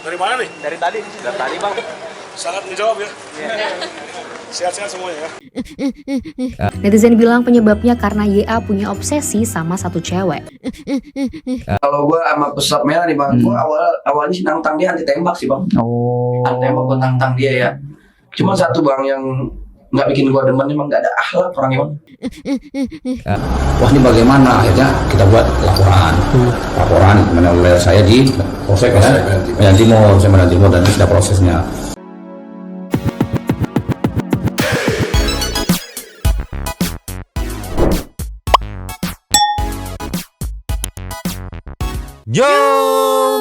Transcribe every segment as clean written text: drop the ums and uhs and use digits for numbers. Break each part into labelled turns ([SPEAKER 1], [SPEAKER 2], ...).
[SPEAKER 1] Dari mana nih?
[SPEAKER 2] Dari tadi bang.
[SPEAKER 1] Sangat menjawab ya. Sehat-sehat semuanya ya.
[SPEAKER 3] Netizen bilang penyebabnya karena YA punya obsesi sama satu cewek.
[SPEAKER 4] Kalau gue sama pesulap merah nih bang, gue awalnya sih nantang dia anti tembak sih bang. Anti tembak gue tantang dia ya. Cuma satu bang yang nggak bikin gue demen, emang nggak ada akhlak orangnya bang.
[SPEAKER 5] Wah ini bagaimana, akhirnya kita buat laporan oleh saya di Polsek ya, Medan Timur, saya Medan Timur, dan itu sudah prosesnya.
[SPEAKER 6] Yo,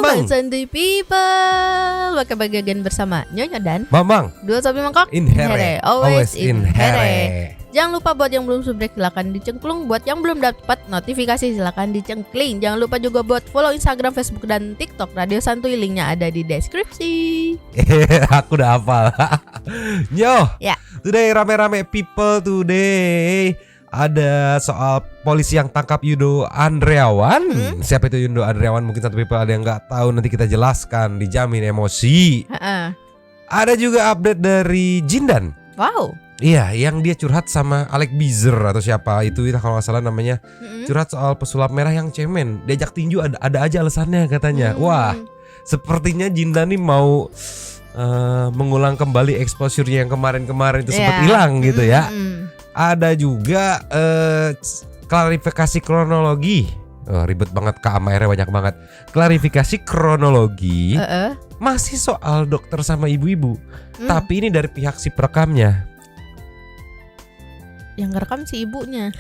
[SPEAKER 6] Bang.
[SPEAKER 7] Santuy people. Pakai bagian bersama Nyonya dan
[SPEAKER 6] Mamang.
[SPEAKER 7] dua sapi mangkok.
[SPEAKER 6] In here.
[SPEAKER 7] Always in here.
[SPEAKER 6] here.
[SPEAKER 7] Jangan lupa buat yang belum subscribe silakan dicengklung. Buat yang belum dapat notifikasi silakan dicengkling. Jangan lupa juga buat follow Instagram, Facebook dan TikTok Radio Santuy. Linknya ada di deskripsi.
[SPEAKER 6] Aku udah hafal. Yo.
[SPEAKER 7] Ya.
[SPEAKER 6] Today rame-rame people today. Ada soal polisi yang tangkap Yudo Andriawan. Siapa itu Yudo Andriawan? Mungkin satu people ada yang nggak tahu, nanti kita jelaskan. Dijamin emosi. Ada juga update dari Jindan.
[SPEAKER 7] Wow.
[SPEAKER 6] Iya, yang dia curhat sama Alex Bizer atau siapa itu kalau nggak salah namanya. Curhat soal pesulap merah yang cemen. Diajak tinju ada aja alasannya katanya. Wah, sepertinya Jindan nih mau mengulang kembali exposure-nya yang kemarin-kemarin itu sempat hilang gitu ya. Ada juga klarifikasi kronologi. Ribet banget, KMR banyak banget. Klarifikasi kronologi masih soal dokter sama ibu-ibu. Tapi ini dari pihak si perekamnya.
[SPEAKER 7] Yang ngerekam si ibunya.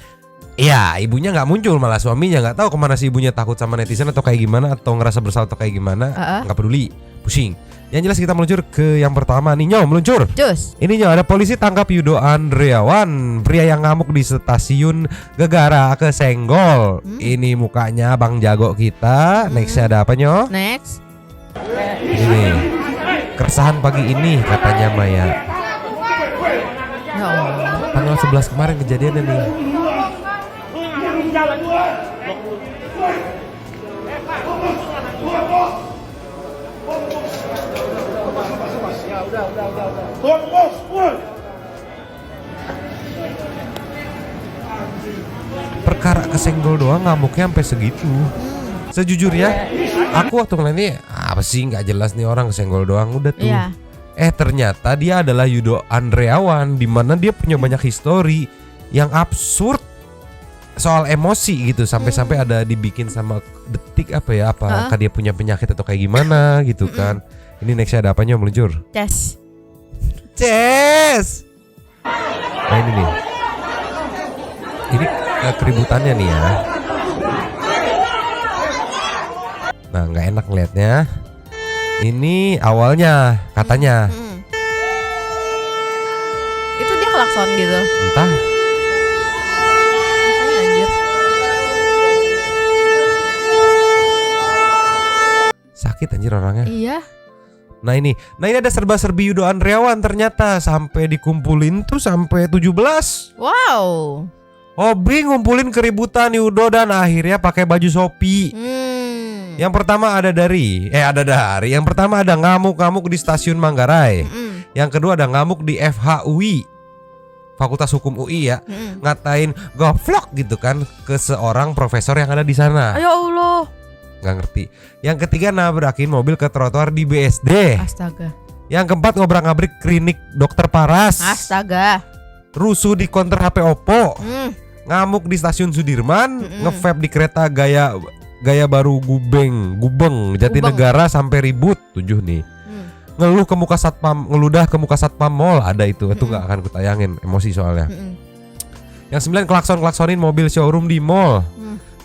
[SPEAKER 6] Iya, ibunya nggak muncul, malah suaminya nggak tahu kemana si ibunya, takut sama netizen atau kayak gimana, atau ngerasa bersalah atau kayak gimana. Nggak peduli, pusing. Yang jelas kita meluncur ke yang pertama nih, Nyo, meluncur.
[SPEAKER 7] Jus.
[SPEAKER 6] Ini Nyo, ada polisi tangkap Yudo Andriawan, pria yang ngamuk di stasiun Gegara kesenggol. Ini mukanya Bang Jago kita. Nextnya ada apa, Nyo?
[SPEAKER 7] Next.
[SPEAKER 6] Ini keresahan pagi ini katanya Maya.
[SPEAKER 7] Ya Allah.
[SPEAKER 6] Tanggal 11 kemarin kejadiannya nih. Perkara kesenggol doang ngamuknya sampai segitu. Sejujurnya aku waktu ngeliat ini apa sih, nggak jelas nih orang, kesenggol doang udah tuh. Ternyata dia adalah Yudo Andriawan, di mana dia punya banyak histori yang absurd soal emosi gitu, sampai-sampai ada dibikin sama Detik apakah dia punya penyakit atau kayak gimana gitu kan. Ini nextnya ada apanya, meluncur? Ces. Nah ini nih. Ini keributannya nih ya. Nah nggak enak ngeliatnya. Ini awalnya katanya.
[SPEAKER 7] Itu dia klakson gitu.
[SPEAKER 6] Entah.
[SPEAKER 7] Anjir.
[SPEAKER 6] Sakit anjir orangnya.
[SPEAKER 7] Iya.
[SPEAKER 6] Nah ini ada serba-serbi Yudo Andriawan ternyata, sampai dikumpulin tuh sampai 17.
[SPEAKER 7] Wow.
[SPEAKER 6] Hobi ngumpulin keributan Yudo dan akhirnya pakai baju Shopee. Yang pertama Yang pertama ada ngamuk-ngamuk di stasiun Manggarai. Yang kedua ada ngamuk di FHUI, Fakultas Hukum UI ya. Ngatain goblok gitu kan ke seorang profesor yang ada di sana.
[SPEAKER 7] Ya Allah.
[SPEAKER 6] Nggak ngerti. Yang ketiga nabrakin mobil ke trotoar di BSD.
[SPEAKER 7] Astaga.
[SPEAKER 6] Yang keempat ngobrak-ngabrik klinik dokter Paras.
[SPEAKER 7] Astaga.
[SPEAKER 6] Rusuh di konter HP Oppo. Ngamuk di stasiun Sudirman. Nge-vape di kereta gaya baru Gubeng Jatinegara sampai ribut 7 nih. Ngeludah ke muka satpam mall, ada itu nggak akan kutayangin, emosi soalnya. Yang 9 klaksonin mobil showroom di mall.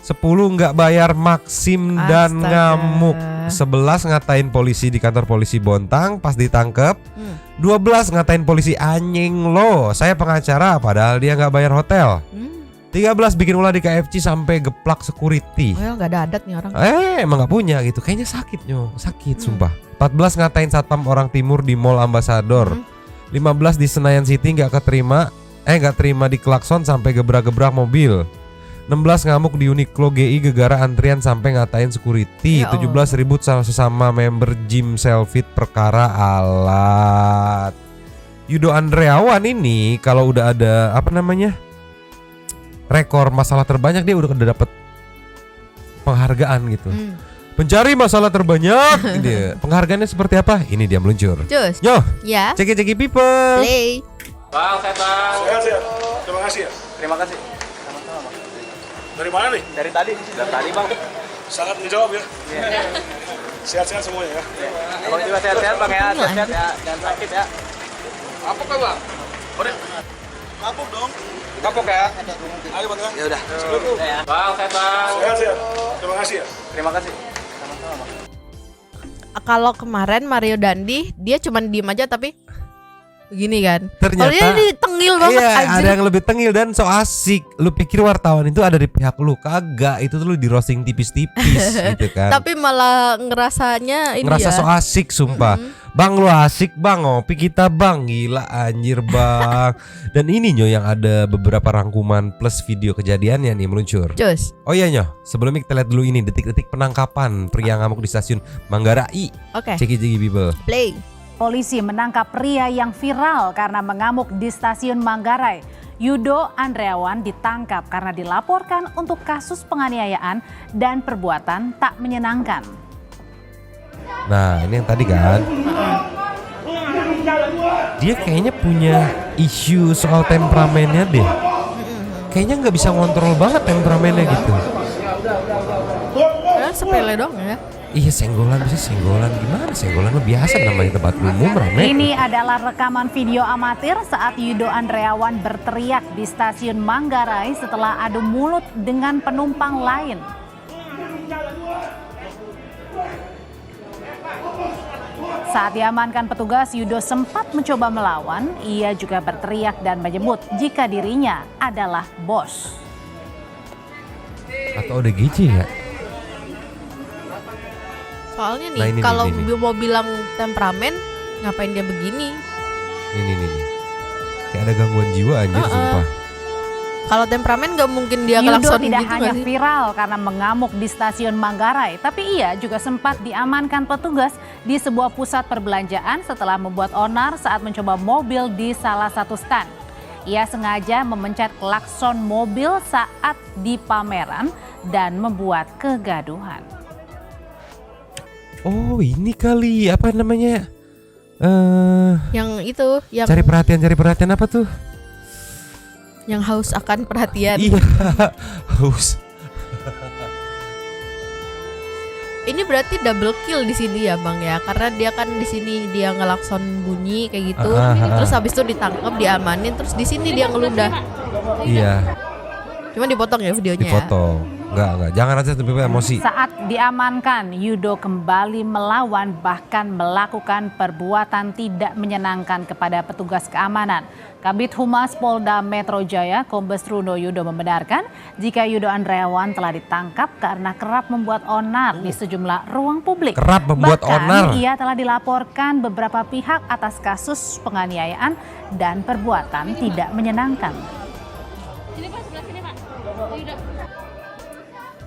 [SPEAKER 6] 10 nggak bayar maksim dan ngamuk. 11 ngatain polisi di kantor polisi Bontang pas ditangkep. 12 ngatain polisi anjing lo, saya pengacara padahal dia nggak bayar hotel. 13 bikin ulah di KFC sampai geplak security.
[SPEAKER 7] Nggak ada adat nih orang.
[SPEAKER 6] Emang nggak punya gitu, kayaknya sakit sumpah. 14 ngatain satpam orang timur di Mall Ambassador. 15 di Senayan City nggak terima di klakson sampai gebrak-gebrak mobil. 16 ngamuk di Uniqlo GI gegara antrian sampai ngatain security.
[SPEAKER 7] Ya Allah.
[SPEAKER 6] 17 ribut sama sesama member gym Selfit perkara alat. Yudo Andreawan ini kalau udah ada apa namanya rekor masalah terbanyak, dia udah dapet penghargaan gitu. Pencari masalah terbanyak. Dia. Penghargaannya seperti apa? Ini dia meluncur.
[SPEAKER 7] Cus.
[SPEAKER 6] Yo,
[SPEAKER 7] Ya.
[SPEAKER 6] ceki people.
[SPEAKER 7] Play.
[SPEAKER 2] Bang, saya bang.
[SPEAKER 1] Sehat. Terima kasih ya.
[SPEAKER 2] Terima kasih.
[SPEAKER 1] Dari mana nih?
[SPEAKER 2] Dari tadi bang.
[SPEAKER 1] Sangat menjawab ya. Sehat-sehat semuanya ya.
[SPEAKER 2] Abang juga sehat-sehat bang ya, sehat-sehat ya, jangan sakit ya.
[SPEAKER 1] Kapok kan bang? Kapok dong.
[SPEAKER 2] Kapok ya.
[SPEAKER 1] Ayo bang.
[SPEAKER 2] Ya udah. Bang, saya bang.
[SPEAKER 1] Sehat. Terima kasih ya.
[SPEAKER 2] Terima kasih.
[SPEAKER 7] Kalau kemarin Mario Dandi dia cuman diem aja tapi begini kan.
[SPEAKER 6] Ternyata
[SPEAKER 7] Kalau dia tengil banget
[SPEAKER 6] iya,
[SPEAKER 7] anjir.
[SPEAKER 6] ada yang lebih tengil dan so asik. Lu pikir wartawan itu ada di pihak lu? Kagak, itu tuh lu di roasting tipis-tipis gitu kan.
[SPEAKER 7] Tapi malah ngerasanya ini
[SPEAKER 6] Ngerasa
[SPEAKER 7] ya.
[SPEAKER 6] so asik sumpah. Bang lu asik bang, ngopi kita bang. Gila anjir bang. Dan ini Nyo yang ada beberapa rangkuman plus video kejadiannya nih meluncur.
[SPEAKER 7] Cus.
[SPEAKER 6] Oh iya Nyo, sebelumnya kita lihat dulu ini detik-detik penangkapan pria ngamuk di stasiun Manggarai.
[SPEAKER 7] Oke.
[SPEAKER 6] Ceki people.
[SPEAKER 7] Play.
[SPEAKER 8] Polisi menangkap pria yang viral karena mengamuk di stasiun Manggarai. Yudo Andreawan ditangkap karena dilaporkan untuk kasus penganiayaan dan perbuatan tak menyenangkan.
[SPEAKER 6] Nah ini yang tadi kan. Dia kayaknya punya isu soal temperamennya deh. Kayaknya nggak bisa ngontrol banget temperamennya gitu.
[SPEAKER 7] Ya, sepele dong ya.
[SPEAKER 6] Iya senggolan, bisa senggolan gimana? Senggolan lu biasa namanya tempat umum rame.
[SPEAKER 8] Ini adalah rekaman video amatir saat Yudo Andreawan berteriak di stasiun Manggarai setelah adu mulut dengan penumpang lain. Saat diamankan petugas, Yudo sempat mencoba melawan. Ia juga berteriak dan menyebut jika dirinya adalah bos.
[SPEAKER 6] Atau udah gitu ya?
[SPEAKER 7] Soalnya nih
[SPEAKER 6] Nah, ini,
[SPEAKER 7] kalau
[SPEAKER 6] ini.
[SPEAKER 7] mau bilang temperamen ngapain dia begini?
[SPEAKER 6] Nih. Kayak ada gangguan jiwa anjir sumpah.
[SPEAKER 7] Kalau temperamen gak mungkin dia
[SPEAKER 8] Yudo
[SPEAKER 7] kelakson
[SPEAKER 8] tidak
[SPEAKER 7] gitu
[SPEAKER 8] hanya
[SPEAKER 7] nggak sih?
[SPEAKER 8] viral karena mengamuk di stasiun Manggarai, tapi ia juga sempat diamankan petugas di sebuah pusat perbelanjaan setelah membuat onar saat mencoba mobil di salah satu stand. Ia sengaja memencet klakson mobil saat di pameran dan membuat kegaduhan.
[SPEAKER 6] Oh ini kali apa namanya?
[SPEAKER 7] Yang itu, yang
[SPEAKER 6] Cari perhatian apa tuh?
[SPEAKER 7] yang haus akan perhatian.
[SPEAKER 6] Iya, haus.
[SPEAKER 7] Ini berarti double kill di sini ya bang ya, karena dia kan di sini dia ngelakson bunyi kayak gitu, terus habis itu ditangkap, diamanin, terus di sini dia ngeludah.
[SPEAKER 6] Iya,
[SPEAKER 7] Cuma dipotong ya videonya.
[SPEAKER 6] dipotong. Enggak, jangan aja tapi emosi.
[SPEAKER 8] Saat diamankan, Yudo kembali melawan bahkan melakukan perbuatan tidak menyenangkan kepada petugas keamanan. Kabid Humas Polda Metro Jaya, Kombes Truno Yudo membenarkan jika Yudo Andreawan telah ditangkap karena kerap membuat onar di sejumlah ruang publik.
[SPEAKER 6] Kerap membuat
[SPEAKER 8] Bahkan,
[SPEAKER 6] onar.
[SPEAKER 8] ia telah dilaporkan beberapa pihak atas kasus penganiayaan dan perbuatan tidak menyenangkan.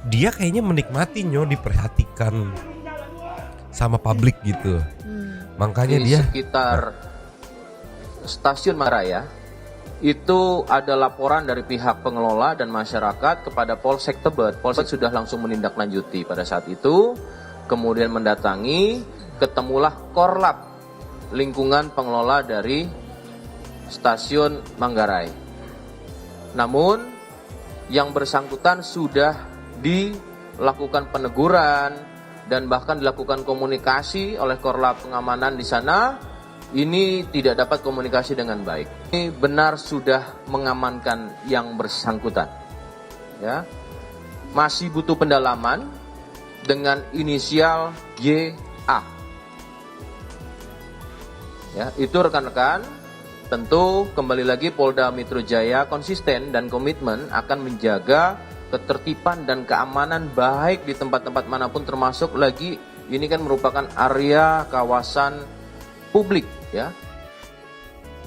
[SPEAKER 6] Dia kayaknya menikmati Nyo diperhatikan sama publik gitu. Makanya
[SPEAKER 9] di
[SPEAKER 6] dia
[SPEAKER 9] sekitar stasiun Manggarai itu ada laporan dari pihak pengelola dan masyarakat kepada Polsek Tebet. Polsek sudah langsung menindaklanjuti pada saat itu, kemudian mendatangi, ketemulah Korlap lingkungan pengelola dari stasiun Manggarai. Namun yang bersangkutan sudah dilakukan peneguran dan bahkan dilakukan komunikasi oleh Korlap pengamanan di sana. Ini tidak dapat komunikasi dengan baik. Ini benar sudah mengamankan yang bersangkutan. Ya, masih butuh pendalaman dengan inisial GA. Ya, itu rekan-rekan. Tentu kembali lagi Polda Metro Jaya konsisten dan komitmen akan menjaga ketertiban dan keamanan baik di tempat-tempat manapun, termasuk lagi ini kan merupakan area kawasan publik ya.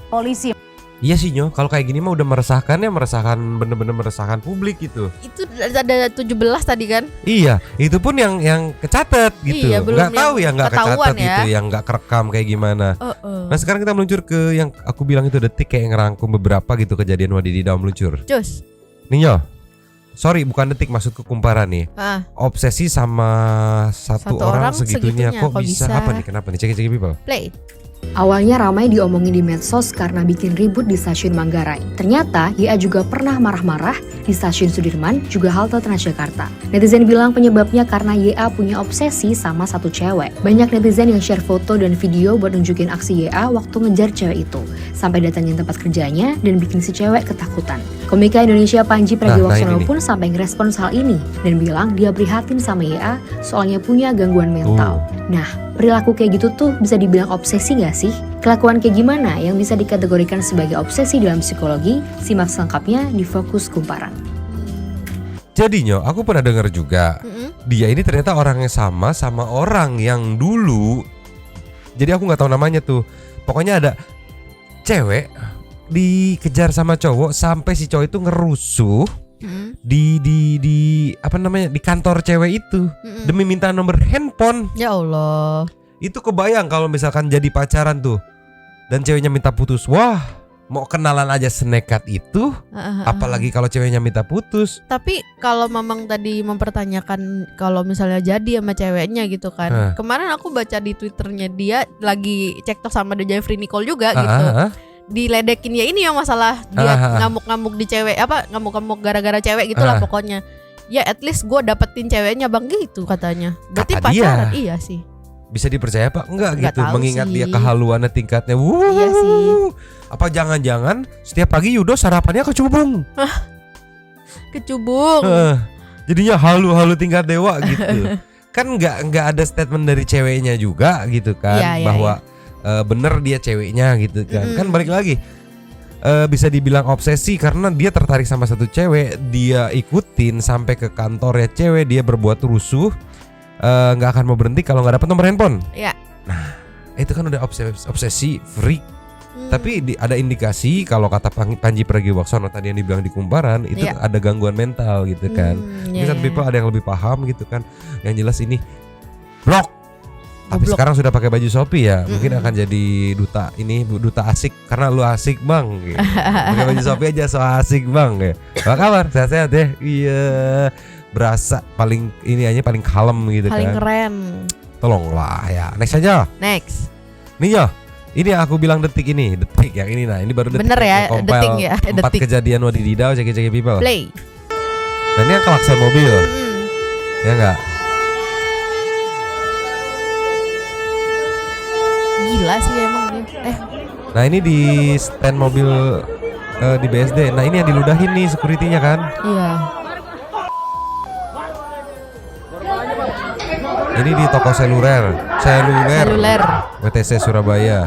[SPEAKER 8] Polisi
[SPEAKER 6] Iya sih Nyo, kalau kayak gini mah udah meresahkan ya, bener-bener meresahkan publik gitu.
[SPEAKER 7] Itu ada 17 tadi kan?
[SPEAKER 6] Iya, itu pun yang kecatet gitu.
[SPEAKER 7] Iya, belum
[SPEAKER 6] Nggak tahu
[SPEAKER 7] yang
[SPEAKER 6] ya nggak
[SPEAKER 7] ketahuan
[SPEAKER 6] kecatet
[SPEAKER 7] ya.
[SPEAKER 6] gitu, yang nggak kerekam kayak gimana. Nah sekarang kita meluncur ke yang aku bilang itu detik, kayak ngerangkum beberapa gitu kejadian wadididaw meluncur.
[SPEAKER 7] Cus.
[SPEAKER 6] Nih Nyo, sorry bukan detik, maksudku kumparan nih. Obsesi sama satu orang segitunya kok bisa? Apa nih, kenapa nih? Cek people.
[SPEAKER 7] Play.
[SPEAKER 3] Awalnya ramai diomongin di medsos karena bikin ribut di stasiun Manggarai. Ternyata YA juga pernah marah-marah di stasiun Sudirman, juga halte Transjakarta. Netizen bilang penyebabnya karena YA punya obsesi sama satu cewek. Banyak netizen yang share foto dan video buat nunjukin aksi YA waktu ngejar cewek itu, sampai datangin tempat kerjanya dan bikin si cewek ketakutan. Komika Indonesia Panji Pragiwaksono pun sampai ngerespons hal ini dan bilang dia prihatin sama YA soalnya punya gangguan mental. Nah, perilaku kayak gitu tuh bisa dibilang obsesi gak sih? Kelakuan kayak gimana yang bisa dikategorikan sebagai obsesi dalam psikologi? Simak selengkapnya di Fokus Kumparan.
[SPEAKER 6] Jadi Nyo, aku pernah dengar juga dia ini ternyata orang yang sama orang yang dulu. Jadi aku nggak tahu namanya tuh. Pokoknya ada cewek dikejar sama cowok sampai si cowok itu ngerusuh di apa namanya, di kantor cewek itu demi minta nomor handphone.
[SPEAKER 7] Ya Allah.
[SPEAKER 6] Itu kebayang kalau misalkan jadi pacaran tuh dan ceweknya minta putus. Wah, mau kenalan aja senekat itu, apalagi kalau ceweknya minta putus.
[SPEAKER 7] Tapi kalau Mamang tadi mempertanyakan kalau misalnya jadi sama ceweknya gitu kan. Kemarin aku baca di Twitternya dia lagi cekcok sama The Jeffrey Nicole juga gitu. Diledekin ya ini yang masalah dia ngamuk-ngamuk di cewek, apa ngamuk-ngamuk gara-gara cewek gitulah pokoknya. Ya at least gue dapetin ceweknya bang gitu katanya. Berarti
[SPEAKER 6] kata
[SPEAKER 7] pacaran.
[SPEAKER 6] dia.
[SPEAKER 7] Iya sih.
[SPEAKER 6] Bisa dipercaya apa enggak gitu,
[SPEAKER 7] tahu
[SPEAKER 6] mengingat
[SPEAKER 7] sih.
[SPEAKER 6] dia kehaluannya tingkatnya.
[SPEAKER 7] Iya sih.
[SPEAKER 6] Apa jangan-jangan setiap pagi Yudo sarapannya kecubung?
[SPEAKER 7] Kecubung.
[SPEAKER 6] Jadinya halu-halu tingkat dewa gitu. Kan nggak ada statement dari ceweknya juga gitu kan, bahwa bener dia ceweknya gitu kan. Kan balik lagi, bisa dibilang obsesi karena dia tertarik sama satu cewek, dia ikutin sampai ke kantornya cewek, dia berbuat rusuh, nggak akan mau berhenti kalau nggak dapat nomor handphone.
[SPEAKER 7] Iya.
[SPEAKER 6] Nah itu kan udah obsesi freak. Tapi ada indikasi kalau kata Panji Pragiwaksono tadi yang dibilang di Kumparan itu ada gangguan mental gitu kan. Mungkin satu people ada yang lebih paham gitu kan. Yang jelas ini blok. Tapi sekarang sudah pakai baju Shopee ya, mungkin akan jadi duta asik karena lu asik bang. Gitu. Pakai baju Shopee aja so asik bang ya. Apa kabar? Sehat-sehat ya? Iya. Berasa paling ini aja paling kalem gitu
[SPEAKER 7] paling
[SPEAKER 6] kan.
[SPEAKER 7] Keren.
[SPEAKER 6] Tolonglah ya. Next aja.
[SPEAKER 7] Next.
[SPEAKER 6] Nih ya. Ini aku bilang detik yang ini, nah ini baru detik.
[SPEAKER 7] Bener ya, detik ya.
[SPEAKER 6] 4 kejadian wadididaw, cek people.
[SPEAKER 7] Play.
[SPEAKER 6] Dan ini yang klakson mobil. Ya enggak?
[SPEAKER 7] Gila sih emang dia.
[SPEAKER 6] Nah ini di stand mobil di BSD. Nah ini yang diludahin nih security-nya kan.
[SPEAKER 7] Iya.
[SPEAKER 6] Ini di toko seluler WTC Surabaya.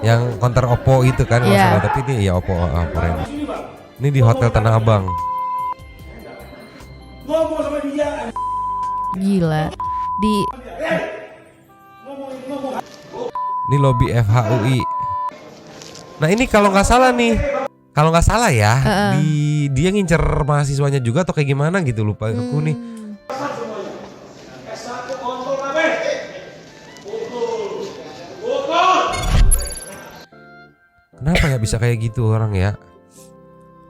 [SPEAKER 6] Yang konter Oppo itu kan masalah, tapi ini ya Oppo Ini di Hotel Tanah Abang.
[SPEAKER 7] Gila.
[SPEAKER 6] Ini lobi FHUI. Nah ini kalau nggak salah ya, dia ngincer mahasiswanya juga atau kayak gimana gitu, lupa aku nih. Kenapa ya bisa kayak gitu orang ya?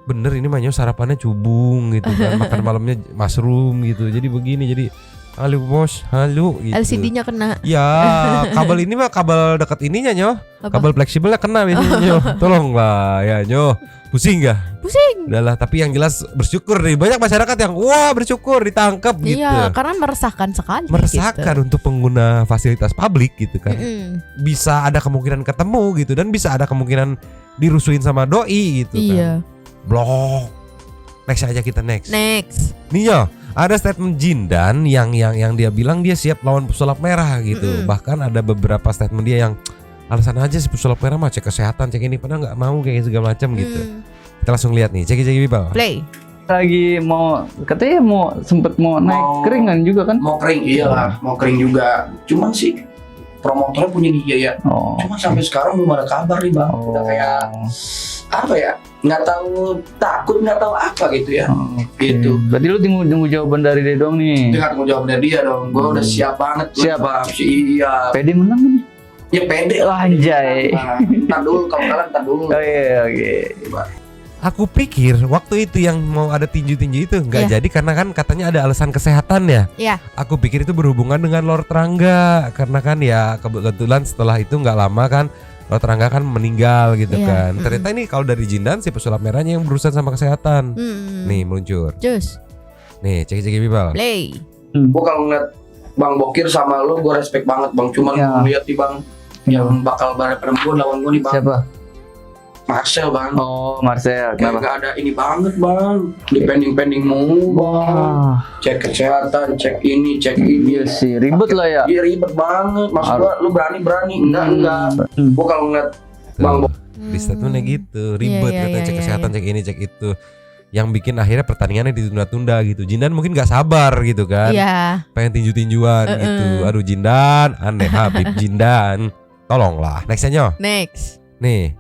[SPEAKER 6] Bener ini mah sarapannya cubung gitu kan, makan malamnya mushroom gitu. Jadi begini, jadi halu bos, halu gitu.
[SPEAKER 7] LCD-nya kena.
[SPEAKER 6] Ya, kabel ini mah kabel dekat ininya Nyo. Kabel fleksibelnya kena biasanya Nyo. Tolonglah ya Nyo. Pusing gak?
[SPEAKER 7] Pusing.
[SPEAKER 6] Udahlah, tapi yang jelas bersyukur nih. Banyak masyarakat yang wah bersyukur ditangkap gitu.
[SPEAKER 7] Iya, karena meresahkan sekali.
[SPEAKER 6] Meresahkan
[SPEAKER 7] gitu.
[SPEAKER 6] Untuk pengguna fasilitas publik gitu kan. Bisa ada kemungkinan ketemu gitu, dan bisa ada kemungkinan dirusuhin sama doi gitu kan. Blok. Next aja kita next. Nih Nyo, ada statement Jindan yang dia bilang dia siap lawan pesulap merah gitu. Bahkan ada beberapa statement dia yang alasan aja si pesulap merah mah cek kesehatan, cek ini, padahal nggak mau kayak segala macam gitu. Kita langsung lihat nih, cek people.
[SPEAKER 7] Play.
[SPEAKER 2] Lagi katanya sempet mau naik keringan juga kan?
[SPEAKER 4] Mau kering, iyalah, mau kering juga. Cuman sih promotornya punya dia ya. Cuma sampai sekarang belum ada kabar nih bang. Udah kayak apa ya? Nggak tahu, takut nggak tahu apa gitu ya. Gitu.
[SPEAKER 2] Berarti lu tunggu jawaban dari dia dong nih.
[SPEAKER 4] Dia tunggu jawab dari dia dong. Gue udah siap banget.
[SPEAKER 2] Siap
[SPEAKER 4] bang. Iya.
[SPEAKER 2] Pede menang nih.
[SPEAKER 4] Ya pede lah.
[SPEAKER 2] Anjay.
[SPEAKER 4] Ntar dulu kalau kalah ntar dulu.
[SPEAKER 2] Oh iya, oke.
[SPEAKER 6] Aku pikir waktu itu yang mau ada tinju-tinju itu nggak
[SPEAKER 7] Iya.
[SPEAKER 6] jadi karena kan katanya ada alasan kesehatan ya.
[SPEAKER 7] Iya.
[SPEAKER 6] Aku pikir itu berhubungan dengan Lord Rangga karena kan ya kebetulan setelah itu nggak lama kan Lord Rangga kan meninggal gitu
[SPEAKER 7] Iya.
[SPEAKER 6] kan. Ternyata ini kalau dari Jindan si pesulap merahnya yang berurusan sama kesehatan. Nih meluncur.
[SPEAKER 7] Cus.
[SPEAKER 6] Nih cek-cek people.
[SPEAKER 7] Play.
[SPEAKER 4] Gue kalau ngeliat Bang Bokir sama lu gue respect banget bang. Cuman lihat nih bang yang bakal balapan gue lawan gue nih bang.
[SPEAKER 2] Siapa?
[SPEAKER 4] Marcel bang.
[SPEAKER 2] Oh, Marcel.
[SPEAKER 4] Kayak gak ada ini banget bang. Dipending-pending mulu bang. Cek kesehatan, cek ini, cek ini.
[SPEAKER 2] Iya sih, ribet lah ya.
[SPEAKER 4] Iya ribet banget. Maksud gua lu berani-berani. Enggak. Gua kalau ngeliat Bang Bokir
[SPEAKER 6] Di statusnya gitu ribet
[SPEAKER 7] Iya,
[SPEAKER 6] katanya
[SPEAKER 7] iya,
[SPEAKER 6] cek
[SPEAKER 7] iya,
[SPEAKER 6] kesehatan cek ini cek itu. Yang bikin akhirnya pertandingannya ditunda-tunda gitu. Jindan mungkin gak sabar gitu kan.
[SPEAKER 7] Iya.
[SPEAKER 6] Pengen tinju-tinjuan gitu. Aduh Jindan, aneh Habib Jindan. Tolonglah. Nextnya Nyo.
[SPEAKER 7] Next.
[SPEAKER 6] Nih.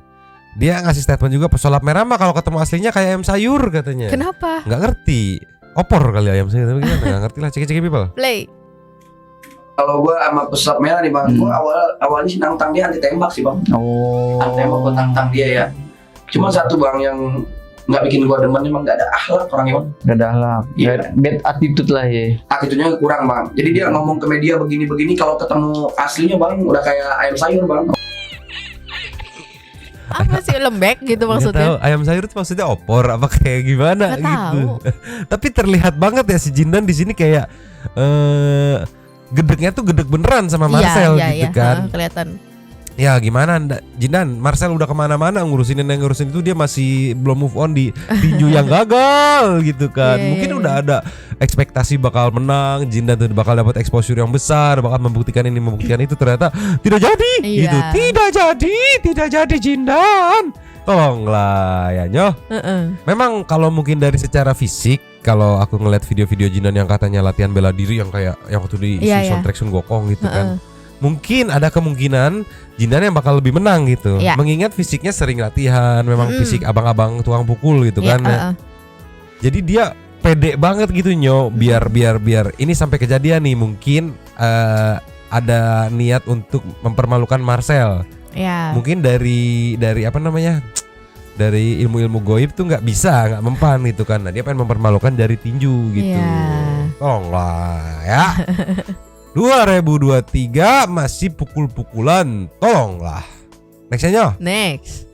[SPEAKER 6] Dia ngasih statement juga pesulap merah mah kalau ketemu aslinya kayak ayam sayur katanya.
[SPEAKER 7] Kenapa?
[SPEAKER 6] Nggak ngerti. Opor kali ayam sayur tapi gimana? Nggak ngerti lah. Cek people.
[SPEAKER 7] Play.
[SPEAKER 4] kalau gua sama pesulap merah nih bang, gua awalnya sih nantang dia anti tembak sih bang. Anti tembak gua tantang dia ya. Cuma satu bang yang nggak bikin gua demen emang nggak ada akhlak orangnya bang.
[SPEAKER 2] Gak ada akhlak.
[SPEAKER 4] Iya.
[SPEAKER 2] Bad attitude lah ya.
[SPEAKER 4] Attitude-nya kurang bang. Jadi dia ngomong ke media begini-begini, kalau ketemu aslinya bang udah kayak ayam sayur bang.
[SPEAKER 7] Apa sih lembek gitu
[SPEAKER 6] Nggak
[SPEAKER 7] maksudnya?
[SPEAKER 6] tahu, ayam sayur itu maksudnya opor apa kayak gimana
[SPEAKER 7] Nggak
[SPEAKER 6] gitu.
[SPEAKER 7] tahu.
[SPEAKER 6] Tapi terlihat banget ya si Jindan di sini kayak gedeknya tuh gedek beneran sama Marcel gitu kan.
[SPEAKER 7] Kelihatan.
[SPEAKER 6] Ya gimana Jindan, Marcel udah kemana-mana ngurusin itu dia masih belum move on di tinju yang gagal gitu kan. Mungkin udah ada ekspektasi bakal menang, Jindan tuh bakal dapat exposure yang besar, bakal membuktikan ini membuktikan itu, ternyata tidak jadi gitu. Tidak jadi Jindan. Tolonglah ya Nyoh. Memang kalau mungkin dari secara fisik, kalau aku ngeliat video-video Jindan yang katanya latihan bela diri yang kayak yang waktu di Soundtrack Sun Gokong gitu kan. Mungkin ada kemungkinan Jindan yang bakal lebih menang gitu. Mengingat fisiknya sering latihan, memang fisik abang-abang tukang pukul gitu kan. Jadi dia pede banget gitu Nyo, biar ini sampai kejadian nih mungkin ada niat untuk mempermalukan Marcel. Mungkin dari apa namanya? Dari ilmu-ilmu goib tuh nggak mempan gitu kan. Nah, dia pengen mempermalukan dari tinju gitu. Tolonglah ya. 2023 masih pukul-pukulan, tolonglah. Nextnya Nyoh.
[SPEAKER 7] Next.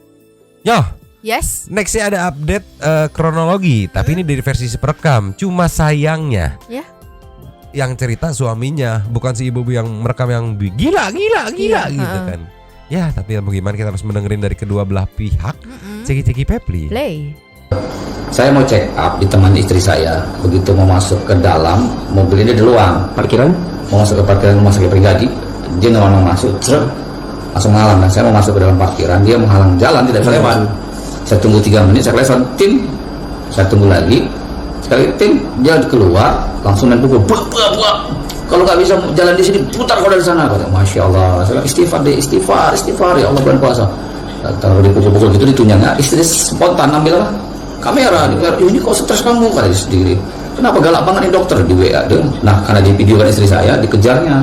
[SPEAKER 6] Nyoh.
[SPEAKER 7] Yes.
[SPEAKER 6] Nextnya ada update kronologi, tapi ini dari versi seperekam. Cuma sayangnya, yang cerita suaminya, bukan si ibu yang merekam yang gila gitu kan. Ya, tapi bagaimana kita harus mendengerin dari kedua belah pihak. Ceki Pepli.
[SPEAKER 7] Play.
[SPEAKER 5] Saya mau check up di teman istri saya. Begitu mau masuk ke dalam, mobil ini di luang parkiran, mau masuk ke parkiran rumah sakit pribadi, dia nggak masuk, langsung ngalang. Dan saya mau masuk ke dalam parkiran, dia menghalang jalan, tidak bisa lewat. Saya tunggu 3 menit, saya kelihatan tim, saya tunggu lagi, sekali tim, dia keluar, langsung main pukul, buah. Kalau nggak bisa jalan di sini, putar kau dari sana. Kata, Masya Allah, saya istighfar, ya Allah bulan puasa. Kalau dipukul-pukul gitu ditunjangnya, istri spontan ambil lah kamera, ini kok stres kamu, kata dia sendiri. Kenapa galak banget nih dokter di WA dia. Nah, karena di video kan istri saya dikejarnya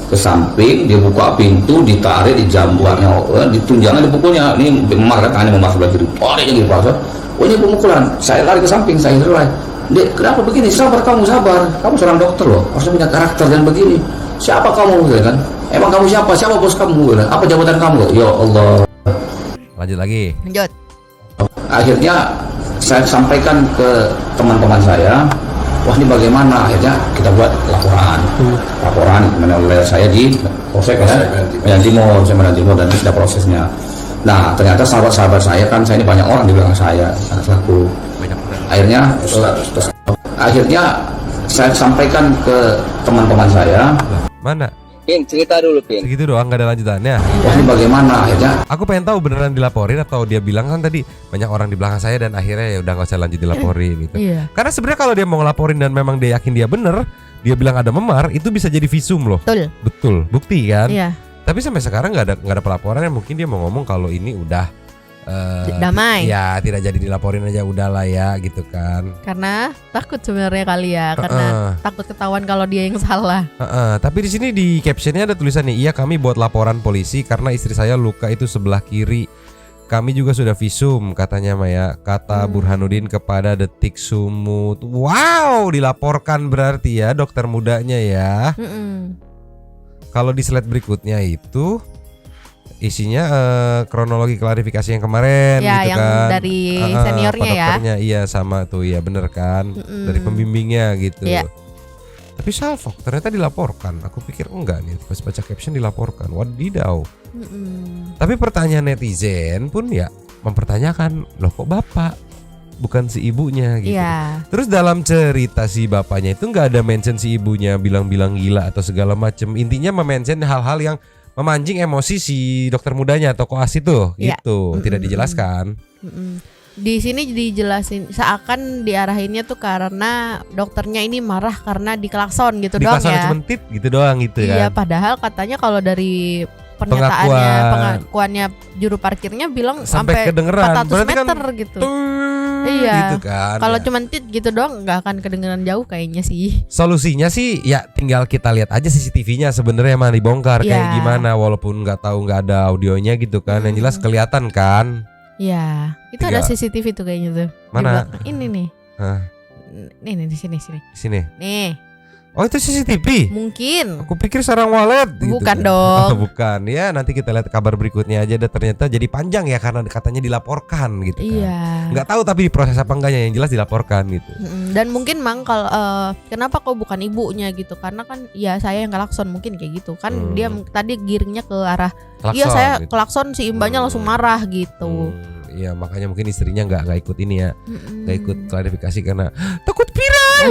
[SPEAKER 5] ke samping, dia buka pintu, ditarik, dijambuarnya, ditunjangnya, dipukulnya. Ini memar kan, tangannya memar sebelah kiri. Oh, dia jadi paksa. Oh, ini pemukulan. Saya lari ke samping, saya lari. Dek, kenapa begini? Sabar kamu, sabar. Kamu seorang dokter loh, harusnya punya karakter dan begini. Siapa kamu, kan? Emang kamu siapa? Siapa bos kamu? Apa jabatan kamu? Ya Allah.
[SPEAKER 6] Lanjut lagi.
[SPEAKER 7] Lanjut.
[SPEAKER 5] Akhirnya saya sampaikan ke teman-teman saya, wah ini bagaimana? Akhirnya kita buat laporan oleh saya di Polsek Medan Timur, dan itu sudah prosesnya. Nah ternyata sahabat-sahabat saya kan, saya ini banyak orang di belakang saya, selaku. Akhirnya saya sampaikan ke teman-teman saya.
[SPEAKER 6] Mana?
[SPEAKER 2] Pin, cerita dulu Pin.
[SPEAKER 6] Segitu doang, gak ada lanjutannya.
[SPEAKER 5] Wah ini bagaimana? Akhirnya
[SPEAKER 6] aku pengen tahu beneran dilaporin atau dia bilang kan tadi banyak orang di belakang saya dan akhirnya ya udah nggak usah lanjut dilaporin gitu. Karena sebenarnya kalau dia mau ngelaporin dan memang dia yakin dia bener, dia bilang ada memar, itu bisa jadi visum loh. Betul, bukti kan.
[SPEAKER 7] Iya.
[SPEAKER 6] Tapi sampai sekarang nggak ada pelaporan, yang mungkin dia mau ngomong kalau ini udah
[SPEAKER 7] damai.
[SPEAKER 6] Ya tidak jadi dilaporin aja, udahlah ya gitu kan.
[SPEAKER 7] Karena takut sebenarnya kali ya, karena takut ketahuan kalau dia yang salah.
[SPEAKER 6] Tapi di sini di captionnya ada tulisan nih, iya kami buat laporan polisi karena istri saya luka itu sebelah kiri. Kami juga sudah visum katanya Maya, kata Burhanuddin kepada Detik Sumut. Wow, dilaporkan berarti ya dokter mudanya ya. Kalau di slide berikutnya itu isinya kronologi klarifikasi yang kemarin
[SPEAKER 7] ya,
[SPEAKER 6] gitu
[SPEAKER 7] yang
[SPEAKER 6] kan.
[SPEAKER 7] dari seniornya ya.
[SPEAKER 6] Iya sama tuh ya, bener kan. Dari pembimbingnya gitu.
[SPEAKER 7] Ya.
[SPEAKER 6] Tapi salfok ternyata dilaporkan. Aku pikir enggak nih, pas baca caption dilaporkan. Wadidaw. Tapi pertanyaan netizen pun ya mempertanyakan, loh kok bapak bukan si ibunya gitu.
[SPEAKER 7] Ya.
[SPEAKER 6] Terus dalam cerita si bapaknya itu nggak ada mention si ibunya bilang-bilang gila atau segala macem. Intinya mention hal-hal yang memancing emosi si dokter mudanya atau koas itu gitu. Tidak dijelaskan.
[SPEAKER 7] Di sini dijelasin seakan diarahinnya tuh karena dokternya ini marah karena diklakson gitu doang ya.
[SPEAKER 6] Diklakson cuma tit gitu doang gitu kan.
[SPEAKER 7] Iya, padahal katanya kalau dari pengakuannya juru parkirnya bilang sampai
[SPEAKER 6] kedengeran
[SPEAKER 7] 400 meter kan, gitu. Iya.
[SPEAKER 6] Gitu kan.
[SPEAKER 7] Kalau cuma tit gitu doang nggak akan kedengeran jauh kayaknya sih.
[SPEAKER 6] Solusinya sih ya tinggal kita lihat aja CCTV-nya sebenarnya emang dibongkar kayak gimana, walaupun nggak tahu nggak ada audionya gitu kan. Yang jelas kelihatan kan.
[SPEAKER 7] Iya, itu ada CCTV tuh kayaknya tuh.
[SPEAKER 6] Mana?
[SPEAKER 7] Ini nih. Nih di sini.
[SPEAKER 6] Sini.
[SPEAKER 7] Nih.
[SPEAKER 6] Oh itu CCTV?
[SPEAKER 7] Mungkin.
[SPEAKER 6] Aku pikir sarang walet gitu.
[SPEAKER 7] Bukan dong.
[SPEAKER 6] Bukan. Ya nanti kita lihat kabar berikutnya aja. Ternyata jadi panjang ya karena katanya dilaporkan gitu kan.
[SPEAKER 7] Iya.
[SPEAKER 6] Nggak tahu tapi diproses apa enggaknya, yang jelas dilaporkan gitu.
[SPEAKER 7] Dan mungkin Mang kalau kenapa kok bukan ibunya gitu? Karena kan ya saya yang klakson, mungkin kayak gitu kan. Dia tadi giringnya ke arah klakson, iya saya gitu. Klakson, si imbanya langsung marah gitu.
[SPEAKER 6] Iya makanya mungkin istrinya nggak ikut ini ya, nggak ikut klarifikasi karena takut viral.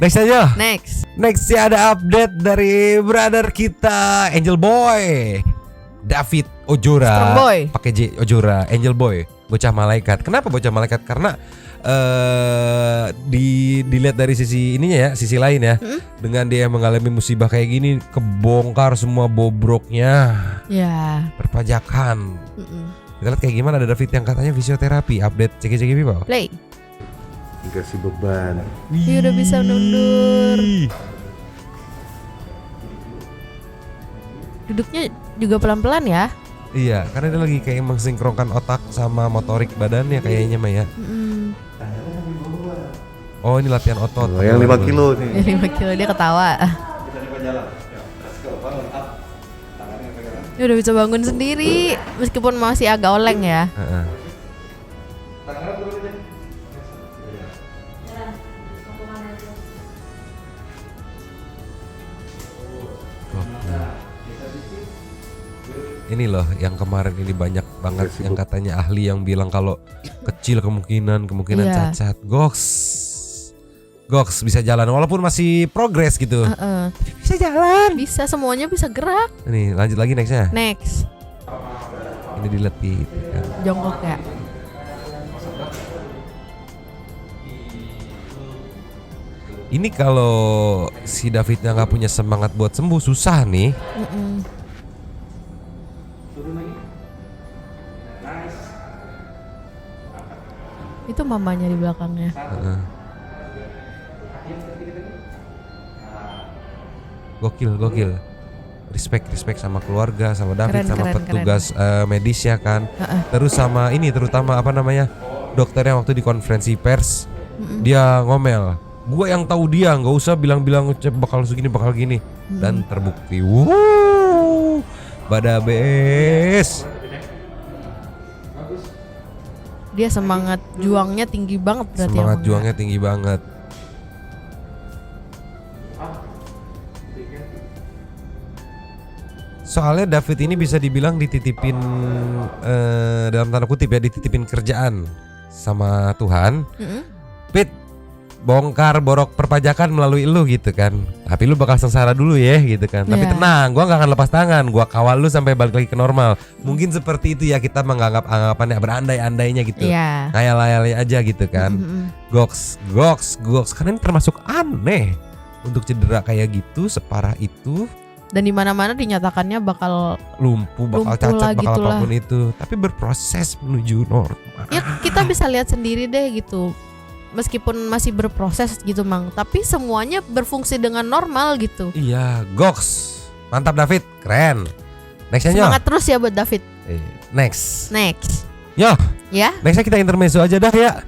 [SPEAKER 6] Next aja. Next ya ada update dari brother kita Angel Boy, David Ojora. Pakai J Ojora, Angel Boy, bocah malaikat. Kenapa bocah malaikat? Karena dilihat dari sisi ininya ya, sisi lain ya. Dengan dia mengalami musibah kayak gini, kebongkar semua bobroknya.
[SPEAKER 7] Ya.
[SPEAKER 6] Perpajakan. Kita lihat kayak gimana ada David yang katanya fisioterapi. Update ceki people.
[SPEAKER 7] Play.
[SPEAKER 10] Dikasih beban.
[SPEAKER 7] Dia udah bisa mundur. Duduknya juga pelan-pelan ya.
[SPEAKER 6] Iya, karena dia lagi kayak mensinkronkan otak sama motorik badannya kayaknya Maya. Oh ini latihan otot.
[SPEAKER 10] Oh, yang 5 kilo nih.
[SPEAKER 7] Yang 5 kilo dia ketawa. Dia udah bisa bangun sendiri meskipun masih agak oleng ya.
[SPEAKER 6] Ini loh yang kemarin ini banyak banget yang katanya ahli yang bilang kalau kecil kemungkinan cacat. Goks bisa jalan walaupun masih progres gitu. Bisa jalan.
[SPEAKER 7] Bisa, semuanya bisa gerak.
[SPEAKER 6] Nih lanjut lagi nextnya.
[SPEAKER 7] Next.
[SPEAKER 6] Ini dilatih kan.
[SPEAKER 7] Jongkok ya.
[SPEAKER 6] Ini kalau si Davidnya nggak punya semangat buat sembuh susah nih.
[SPEAKER 7] Itu mamanya di belakangnya.
[SPEAKER 6] Gokil. Respect sama keluarga, sama David, sama petugas medis ya kan. Terus sama ini terutama apa namanya, dokter yang waktu di konferensi pers dia ngomel, gua yang tahu dia, nggak usah bilang-bilang bakal segini bakal gini. Dan terbukti. Badabes.
[SPEAKER 7] Dia semangat juangnya tinggi banget berarti.
[SPEAKER 6] Semangat juangnya tinggi banget. Soalnya David ini bisa dibilang dititipin dalam tanda kutip ya, dititipin kerjaan sama Tuhan. Pit, bongkar borok perpajakan melalui lu gitu kan. Tapi lu bakal sengsara dulu ya gitu kan. Tapi tenang, gua gak akan lepas tangan. Gua kawal lu sampai balik lagi ke normal. Mungkin seperti itu ya kita menganggap anggapannya, berandai-andainya gitu. Ngayal-ngayalnya aja gitu kan. Goks. Karena ini termasuk aneh. untuk cedera kayak gitu separah itu.
[SPEAKER 7] Dan di mana-mana dinyatakannya bakal
[SPEAKER 6] lumpuh, bakal cacat,
[SPEAKER 7] lah,
[SPEAKER 6] bakal
[SPEAKER 7] gitulah.
[SPEAKER 6] apapun itu. Tapi berproses menuju normal.
[SPEAKER 7] Ya kita bisa lihat sendiri deh gitu. Meskipun masih berproses gitu Mang, tapi semuanya berfungsi dengan normal gitu.
[SPEAKER 6] Iya, goks. Mantap David, keren. Nextnya Nyo.
[SPEAKER 7] Semangat terus ya buat David.
[SPEAKER 6] Next.
[SPEAKER 7] Ya.
[SPEAKER 6] Nextnya kita intermezzo aja dah ya.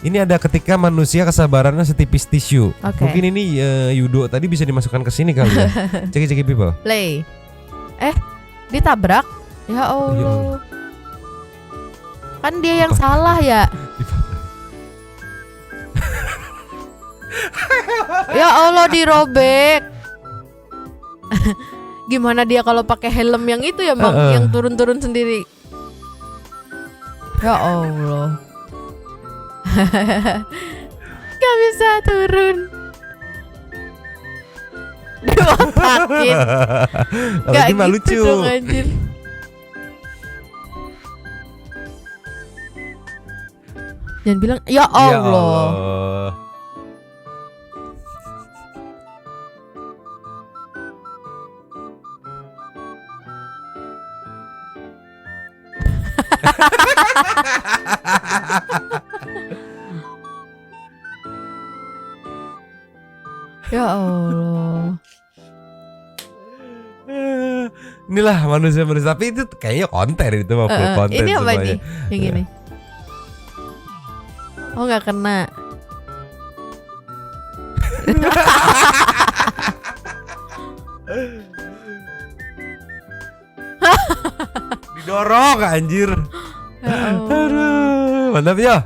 [SPEAKER 6] Ini ada ketika manusia kesabarannya setipis tisu.
[SPEAKER 7] Oke.
[SPEAKER 6] Mungkin ini Yudo tadi bisa dimasukkan ke sini kali ya. Ceki people.
[SPEAKER 7] Play. Ditabrak. Ya Allah. Kan dia yang salah ya. Ya Allah, dirobek. Gimana dia kalau pakai helm yang itu ya Bang, yang turun-turun sendiri. Ya Allah. Gak bisa turun. Diotakin. Gak gitu
[SPEAKER 6] lucu
[SPEAKER 7] dong anjir. Jangan bilang ya Allah. Ya Allah.
[SPEAKER 6] Inilah manusia tapi itu kayaknya konten itu mah full konten
[SPEAKER 7] ini apa
[SPEAKER 6] semuanya.
[SPEAKER 7] nih? Yang gini. Oh nggak kena.
[SPEAKER 6] Didorong anjir. Aduh, mantap ya.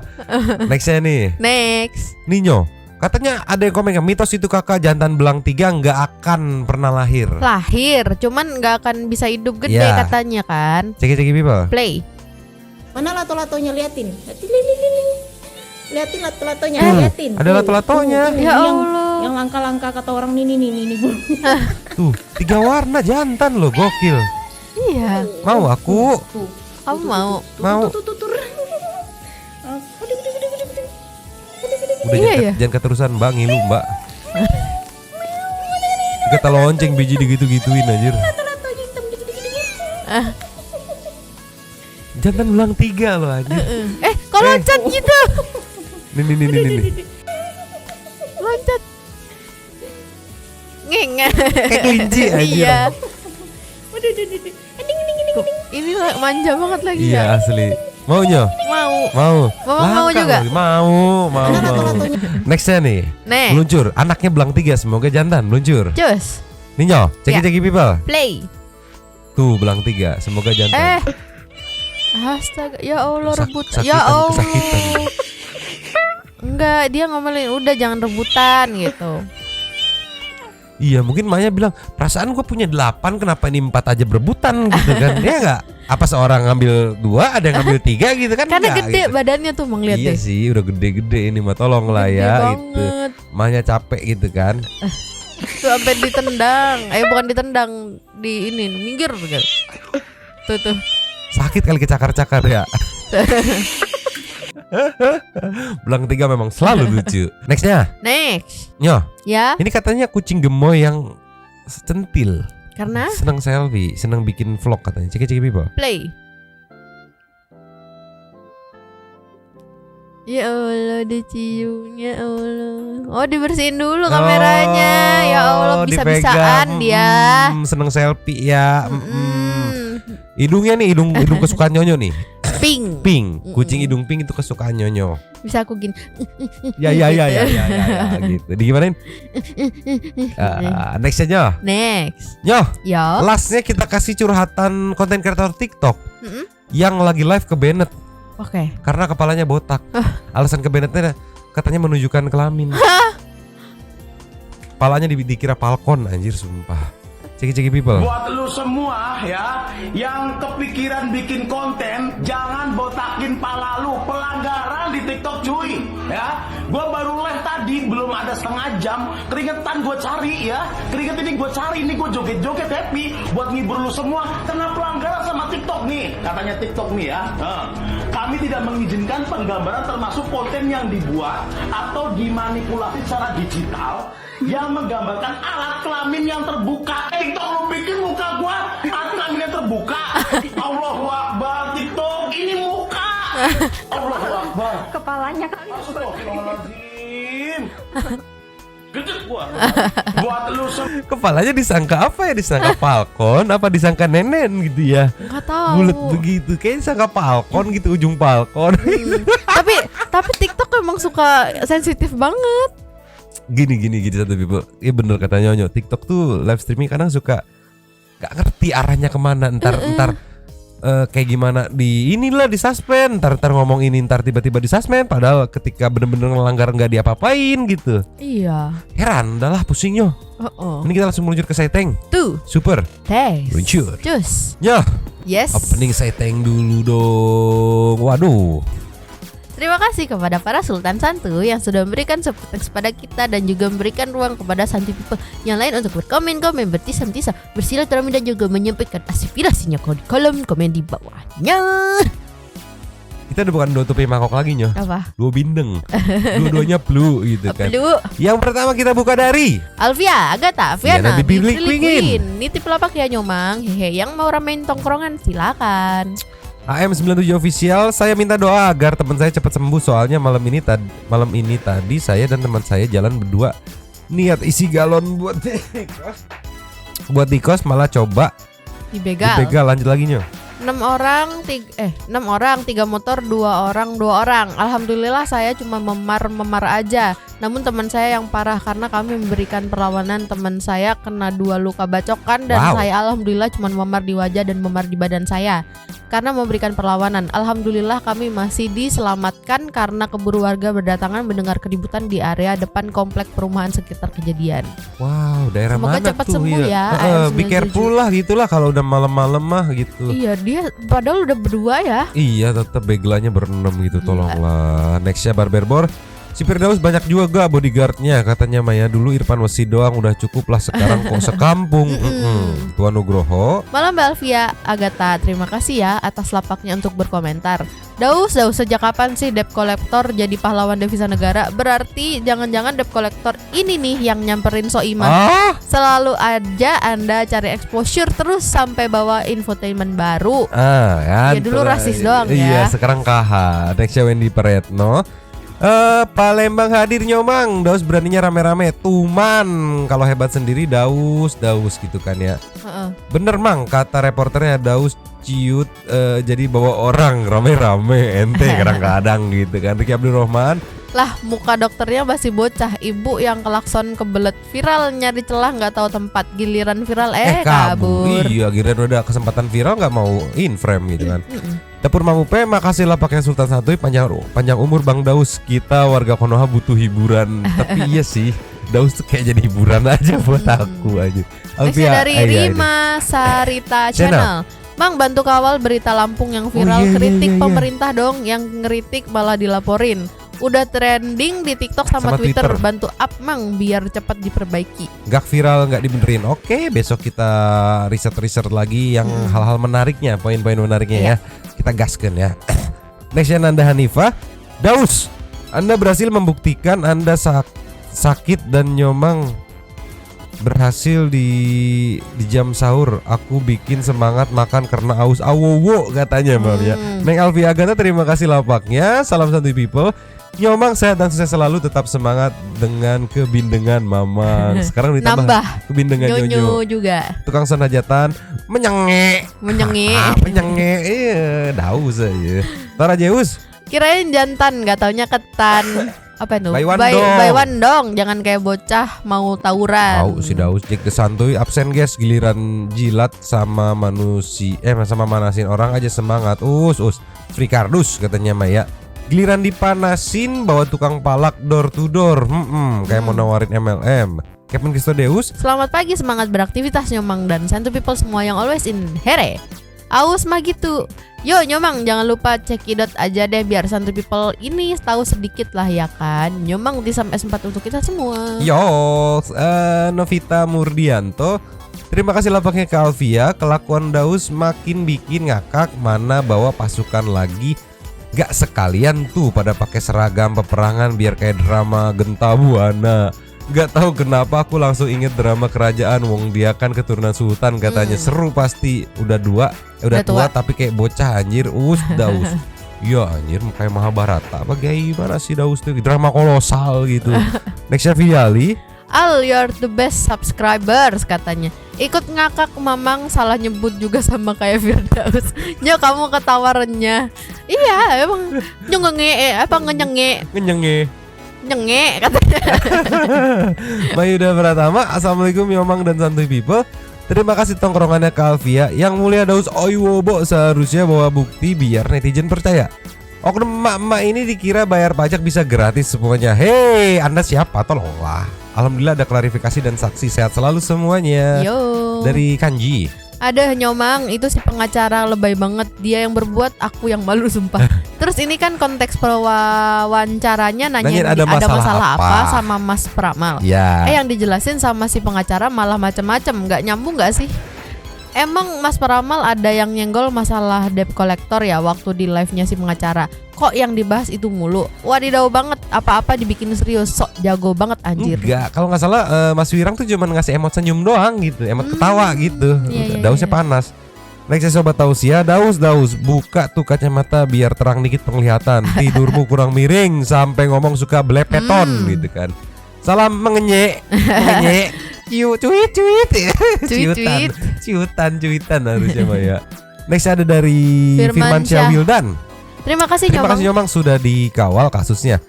[SPEAKER 6] Nextnya nih.
[SPEAKER 7] Next.
[SPEAKER 6] Ninyo, katanya ada yang komen mitos itu kakak jantan belang 3 nggak akan pernah lahir.
[SPEAKER 7] Lahir, cuman nggak akan bisa hidup gede
[SPEAKER 6] Ya.
[SPEAKER 7] katanya kan.
[SPEAKER 6] Ceki people.
[SPEAKER 7] Play.
[SPEAKER 11] Mana lato-latonya, liatin. Liatin lato-latonya, liatin.
[SPEAKER 6] Ada lato-latonya.
[SPEAKER 7] Ya Allah.
[SPEAKER 11] Yang langka-langka kata orang ini
[SPEAKER 6] Tuh, 3 warna jantan loh, gokil.
[SPEAKER 7] Iya.
[SPEAKER 6] Mau aku?
[SPEAKER 7] Kamu mau?
[SPEAKER 6] Mau. Udah
[SPEAKER 7] Iya,
[SPEAKER 6] jangan keterusan Mbak, ngilu Mbak. Kata lonceng biji digitu-gituin anjir. Jantan belang 3 loh anjir.
[SPEAKER 7] Kok loncat gitu?
[SPEAKER 6] Nih.
[SPEAKER 7] Loncat. Ngeng.
[SPEAKER 6] Kayak kelinci anjir.
[SPEAKER 7] Iya. Ini manja banget lagi
[SPEAKER 6] Iya
[SPEAKER 7] ya.
[SPEAKER 6] asli. Maunya?
[SPEAKER 7] Mau
[SPEAKER 6] Langka
[SPEAKER 7] juga?
[SPEAKER 6] loh. Mau. Nextnya nih.
[SPEAKER 7] Nih.
[SPEAKER 6] Meluncur. Anaknya belang 3, semoga jantan meluncur.
[SPEAKER 7] Cus.
[SPEAKER 6] Ninyo, ceki people.
[SPEAKER 7] Play.
[SPEAKER 6] Tuh belang 3, semoga jantan.
[SPEAKER 7] Astaga, ya Allah rebut.
[SPEAKER 6] Kesakitan,
[SPEAKER 7] Ya Allah.
[SPEAKER 6] kesakitan.
[SPEAKER 7] Enggak, dia ngomelin udah jangan rebutan gitu.
[SPEAKER 6] Iya mungkin Maya bilang perasaan gue punya 8 kenapa ini 4 aja berebutan gitu kan. Dia gak apa seorang ngambil 2 ada yang ngambil 3 gitu kan.
[SPEAKER 7] Karena
[SPEAKER 6] enggak,
[SPEAKER 7] gede
[SPEAKER 6] gitu.
[SPEAKER 7] badannya tuh Mang, lihat
[SPEAKER 6] Iya
[SPEAKER 7] deh.
[SPEAKER 6] sih udah gede-gede ini mah tolong lah
[SPEAKER 7] Gede
[SPEAKER 6] ya
[SPEAKER 7] banget.
[SPEAKER 6] gitu. Maya capek gitu kan.
[SPEAKER 7] Tuh sampai ditendang. Bukan ditendang, di ini minggir gitu. Tuh.
[SPEAKER 6] Sakit kali kecakar-cakar ya. Belang 3 memang selalu lucu. Nextnya
[SPEAKER 7] Next.
[SPEAKER 6] Nyo,
[SPEAKER 7] Ya.
[SPEAKER 6] ini katanya kucing gemoy yang centil.
[SPEAKER 7] Karena
[SPEAKER 6] Senang selfie, senang bikin vlog katanya. Ceki people.
[SPEAKER 7] play. Ya Allah, diciumnya Allah. Oh, dibersihin dulu kameranya. Ya Allah, bisa-bisaan
[SPEAKER 6] dipegang.
[SPEAKER 7] dia.
[SPEAKER 6] Seneng selfie ya. Hidungnya nih, hidung kesukaan Nyonyo nih.
[SPEAKER 7] Pink.
[SPEAKER 6] Kucing hidung pink itu kesukaan Nyonyo.
[SPEAKER 7] Bisa aku gini.
[SPEAKER 6] Ya gitu. Digimanain? Next aja.
[SPEAKER 7] Next.
[SPEAKER 6] Nyo,
[SPEAKER 7] Ya.
[SPEAKER 6] lastnya kita kasih curhatan konten kreator TikTok yang lagi live ke Bennett
[SPEAKER 7] Oke.
[SPEAKER 6] karena kepalanya botak. Alasan ke Bennettnya katanya menunjukkan kelamin. Kepalanya dikira Falcon anjir sumpah. Ceki people.
[SPEAKER 1] Buat lu semua ya yang kepikiran bikin konten, jangan botakin pala lu. Pelanggaran di TikTok cuy ya. Gua baru live tadi belum ada setengah jam, keringetan gue cari ya. Keringet ini gue cari, ini gue joget-joget happy buat ngibur lu semua. Kena pelanggaran sama TikTok nih. Katanya TikTok nih ya. Kami tidak mengizinkan penggambaran termasuk konten yang dibuat atau dimanipulasi secara digital yang menggambarkan alat kelamin yang terbuka. TikTok lu bikin muka gua alat kelamin yang terbuka. Allahu Akbar, TikTok ini muka. Allahu Akbar.
[SPEAKER 11] Kepalanya kali.
[SPEAKER 1] Astagfirullahaladzim. Gede gua. Buat lu
[SPEAKER 6] Kepalanya disangka apa ya? Disangka falcon apa disangka nenen gitu ya?
[SPEAKER 7] Nggak tahu.
[SPEAKER 6] Bulat begitu. Kayaknya disangka falcon gitu, ujung falcon.
[SPEAKER 7] Tapi TikTok emang suka sensitif banget.
[SPEAKER 6] Gini satu people. Iya bener kata Nyonyo. TikTok tuh live streaming kadang suka gak ngerti arahnya kemana. Ntar kayak gimana di inilah di suspend, ntar ngomong ini, ntar tiba-tiba di suspend, padahal ketika bener-bener melanggar nggak diapa-apain gitu.
[SPEAKER 7] Iya.
[SPEAKER 6] Heran, dah lah pusingnya. Ini kita langsung meluncur ke Saiteng.
[SPEAKER 7] Tuh.
[SPEAKER 6] Super.
[SPEAKER 7] Tes.
[SPEAKER 6] Luncur.
[SPEAKER 7] Cus.
[SPEAKER 6] Ya.
[SPEAKER 7] Yes.
[SPEAKER 6] Opening Saiteng dulu dong. Waduh.
[SPEAKER 7] Terima kasih kepada para Sultan Santu yang sudah memberikan support kepada kita dan juga memberikan ruang kepada Santu People yang lain untuk berkomen-komen, bertisam-tisam, bersilaturahmi dan juga menyampaikan aspirasinya di kolom komen di bawahnya.
[SPEAKER 6] Kita udah bukan dua topi mangkok lagi Nyoh.
[SPEAKER 7] Apa?
[SPEAKER 6] Dua bindeng. Dua-duanya blue gitu kan.
[SPEAKER 7] Blue.
[SPEAKER 6] Yang pertama kita buka dari
[SPEAKER 7] Alvia, Agatha, Fiana,
[SPEAKER 6] Bibli Queen.
[SPEAKER 7] Nitip lapak ya Nyomang. Hehe, yang mau ramein tongkrongan silakan.
[SPEAKER 6] AM97 official, saya minta doa agar teman saya cepat sembuh soalnya malam ini tadi saya dan teman saya jalan berdua niat isi galon buat di kos malah coba
[SPEAKER 7] Dibegal.
[SPEAKER 6] Lanjut lagi Nyo.
[SPEAKER 7] 6 orang, 3 motor, 2 orang. Alhamdulillah saya cuma memar aja. Namun teman saya yang parah karena kami memberikan perlawanan. Teman saya kena 2 luka bacokan dan saya alhamdulillah cuma memar di wajah dan memar di badan saya. Karena memberikan perlawanan, alhamdulillah kami masih diselamatkan karena keburu warga berdatangan mendengar keributan di area depan komplek perumahan sekitar kejadian.
[SPEAKER 6] Wow, daerah
[SPEAKER 7] Semoga
[SPEAKER 6] mana
[SPEAKER 7] cepat
[SPEAKER 6] tuh
[SPEAKER 7] sembuh ya.
[SPEAKER 6] Be careful lah gitulah kalau udah malam-malam mah gitu.
[SPEAKER 7] Iya, dia padahal udah berdua ya.
[SPEAKER 6] Iya, tetap begelannya berenam gitu, tolonglah. Nextnya Barberbor. Sipir Daus banyak juga bodyguardnya katanya Maya. Dulu Irfan Wesi doang udah cukup lah, sekarang kok sekampung. Tuan Nugroho.
[SPEAKER 7] Malam Mbak Alvia, Agatha, terima kasih ya atas lapaknya untuk berkomentar. Daus sejak kapan sih debt collector jadi pahlawan devisa negara? Berarti jangan-jangan debt collector ini nih yang nyamperin Soimah. Selalu aja Anda cari exposure terus sampai bawa infotainment baru.
[SPEAKER 6] Ya
[SPEAKER 7] dulu rasis doang
[SPEAKER 6] iya,
[SPEAKER 7] ya.
[SPEAKER 6] sekarang KH. Nextnya Wendy Paretno. Palembang hadir Nyomang. Daus beraninya rame-rame. Tuman kalau hebat sendiri Daus gitu kan ya. Bener Mang kata reporternya, Daus ciut jadi bawa orang rame-rame ente kadang-kadang gitu kan. Ricky Abdurrahman.
[SPEAKER 7] Lah muka dokternya masih bocah. Ibu yang kelakson kebelet viral nyari celah nggak tahu tempat. Giliran viral kabur.
[SPEAKER 6] Iya, giliran udah kesempatan viral nggak mau in frame gitu kan. Dapur Mamupe, makasih lapaknya Sultan Santuy, panjang umur Bang Daus. Kita warga Konoha butuh hiburan. Tapi iya sih, Daus tuh kayak jadi hiburan aja buat aku aja.
[SPEAKER 7] Alvia, dari Rima Sarita Channel. Bang, bantu kawal berita Lampung yang viral. Kritik pemerintah dong, yang ngeritik malah dilaporin. Udah trending di TikTok sama Twitter. Bantu up Mang biar cepat diperbaiki.
[SPEAKER 6] Gak viral gak dibenerin. Oke, besok kita riset lagi yang hal-hal menariknya, poin-poin menariknya ya. Kita gaskan ya. Nextnya Nanda Hanifah. Daus, Anda berhasil membuktikan Anda sakit dan Nyomang berhasil di jam sahur. Aku bikin semangat makan karena aus awowo katanya Mbak ya. Neng Alvia Agatha, terima kasih lapaknya. Salam Santuy People. Nyomang sehat dan sukses selalu, tetap semangat dengan kebindengan Mamang. Sekarang ditambah
[SPEAKER 7] nambah
[SPEAKER 6] kebindengan Nyonyo
[SPEAKER 7] juga.
[SPEAKER 6] Tukang senajatan menyenge. Iya, Daus aja. Tara Zeus.
[SPEAKER 7] Kirain jantan, nggak taunya ketan. Apa itu?
[SPEAKER 6] Buy
[SPEAKER 7] one dong. Jangan kayak bocah mau tawuran.
[SPEAKER 6] Tahu si Daus Jack the Santuy absen guys, giliran jilat sama sama manasin orang aja semangat. Free kardus katanya Maya. Giliran dipanasin bawa tukang palak door to door. Kayak mau nawarin MLM. Kevin Christodeus.
[SPEAKER 7] Selamat pagi, semangat beraktivitas Nyomang dan Santuy People semua yang always in here. Aus mah gitu. Yo Nyomang, jangan lupa cekidot aja deh biar Santuy People ini tahu sedikit lah ya kan. Nyomang Tisam S4 untuk kita semua.
[SPEAKER 6] Yo, Novita Murdianto. Terima kasih lapaknya ke Alvia. Kelakuan Daus makin bikin ngakak. Mana bawa pasukan lagi. Gak sekalian tuh pada pakai seragam peperangan biar kayak drama Genta Buana. Gak tahu kenapa aku langsung inget drama kerajaan. Wong dia kan keturunan sultan katanya. Seru pasti. Udah tua tapi kayak bocah anjir. Daus. Iya anjir kayak Mahabharata. Bagaimana sih Daus tuh? Drama kolosal gitu. Nextnya Viali.
[SPEAKER 7] Al, you're the best subscribers katanya. Ikut ngakak Mamang salah nyebut juga sama kayak Firdaus. Nya kamu ketawarannya. Iya emang ngenyenge katanya.
[SPEAKER 6] Mayuda Pratama. Assalamualaikum Yomang dan Santuy People. Terima kasih tongkrongannya Kalvia. Yang mulia Daus Oiwobo seharusnya bawa bukti biar netizen percaya. Oknum emak-emak ini dikira bayar pajak bisa gratis semuanya. Hei, Anda siapa? Tolonglah. Alhamdulillah ada klarifikasi dan saksi. Sehat selalu semuanya.
[SPEAKER 7] Yo.
[SPEAKER 6] Dari Kanji.
[SPEAKER 7] Ada Nyomang, itu si pengacara lebay banget. Dia yang berbuat, aku yang malu sumpah. Terus ini kan konteks wawancaranya nanyain ada masalah apa sama Mas Pramal.
[SPEAKER 6] Ya.
[SPEAKER 7] Yang dijelasin sama si pengacara malah macem-macem. Gak nyambung gak sih? Emang Mas Pramal ada yang nyenggol masalah debt collector ya waktu di live-nya si pengacara. Kok yang dibahas itu mulu? Wadidaw banget, apa-apa dibikin serius. Sok jago banget anjir.
[SPEAKER 6] Enggak, kalau nggak salah Mas Wirang tuh cuma ngasih emot senyum doang gitu, emot ketawa gitu. Dausnya panas. Next sobat Tausia, Daus buka tuh kacamata biar terang dikit penglihatan. Tidurmu kurang miring sampai ngomong suka belepeton gitu kan. Salam mengenyek. Cuitan harusnya Mbak ya. Next ada dari Firmansyah Wildan.
[SPEAKER 7] Terima kasih
[SPEAKER 6] Nyomang sudah dikawal kasusnya.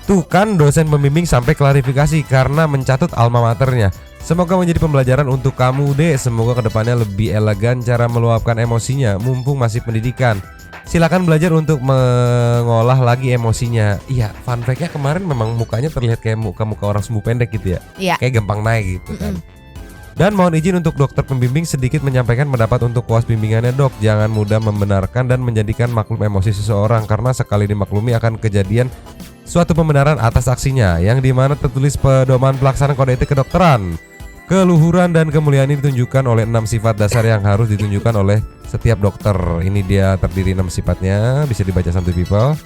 [SPEAKER 6] Tuh kan dosen pembimbing sampai klarifikasi karena mencatut alma maternya. Semoga menjadi pembelajaran untuk kamu deh. Semoga kedepannya lebih elegan cara meluapkan emosinya mumpung masih pendidikan. Silakan belajar untuk mengolah lagi emosinya. Iya, fun fact-nya kemarin memang mukanya terlihat kayak muka orang sumbu pendek gitu ya.
[SPEAKER 7] Iya.
[SPEAKER 6] Kayak gampang naik gitu kan. Dan mohon izin untuk dokter pembimbing sedikit menyampaikan pendapat untuk kuas bimbingannya dok. Jangan mudah membenarkan dan menjadikan maklum emosi seseorang karena sekali dimaklumi akan kejadian suatu pembenaran atas aksinya yang dimana tertulis pedoman pelaksanaan kode etik kedokteran. Keluhuran dan kemuliaan ini ditunjukkan oleh 6 sifat dasar yang harus ditunjukkan oleh setiap dokter. Ini dia terdiri 6 sifatnya, bisa dibaca Santuy People.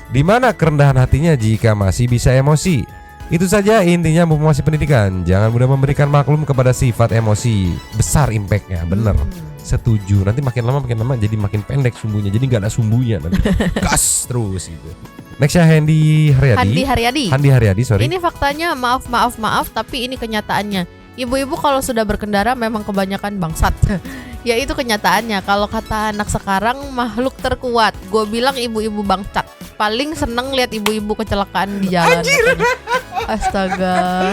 [SPEAKER 6] Dimana kerendahan hatinya jika masih bisa emosi. Itu saja intinya mumpung masih pendidikan. Jangan mudah memberikan maklum kepada sifat emosi. Besar impactnya, bener. Setuju. Nanti makin lama jadi makin pendek sumbunya. Jadi nggak ada sumbunya nanti. Gas terus gitu. Nextnya Handi Haryadi. Sorry.
[SPEAKER 7] Ini faktanya maaf tapi ini kenyataannya. Ibu-ibu kalau sudah berkendara memang kebanyakan bangsat. Ya itu kenyataannya. Kalau kata anak sekarang makhluk terkuat. Gue bilang ibu-ibu bangsat. Paling seneng lihat ibu-ibu kecelakaan di jalan. Astaga.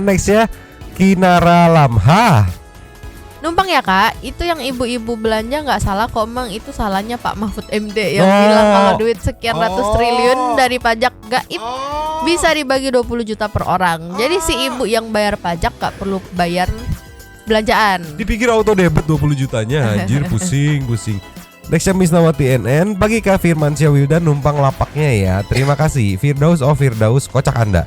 [SPEAKER 6] Next ya Kinara Lamha.
[SPEAKER 7] Numpang ya kak. Itu yang ibu-ibu belanja nggak salah kok. Emang itu salahnya Pak Mahfud MD yang bilang kalau duit sekian ratus triliun dari pajak gaib bisa dibagi 20 juta per orang. Jadi si ibu yang bayar pajak gak perlu bayar belanjaan.
[SPEAKER 6] Dipikir auto debit 20 jutanya. Anjir pusing. Next Miss Nawati NN. Pagi Kak Firmansyah Wildan numpang lapaknya ya. Terima kasih Firdaus kocak Anda.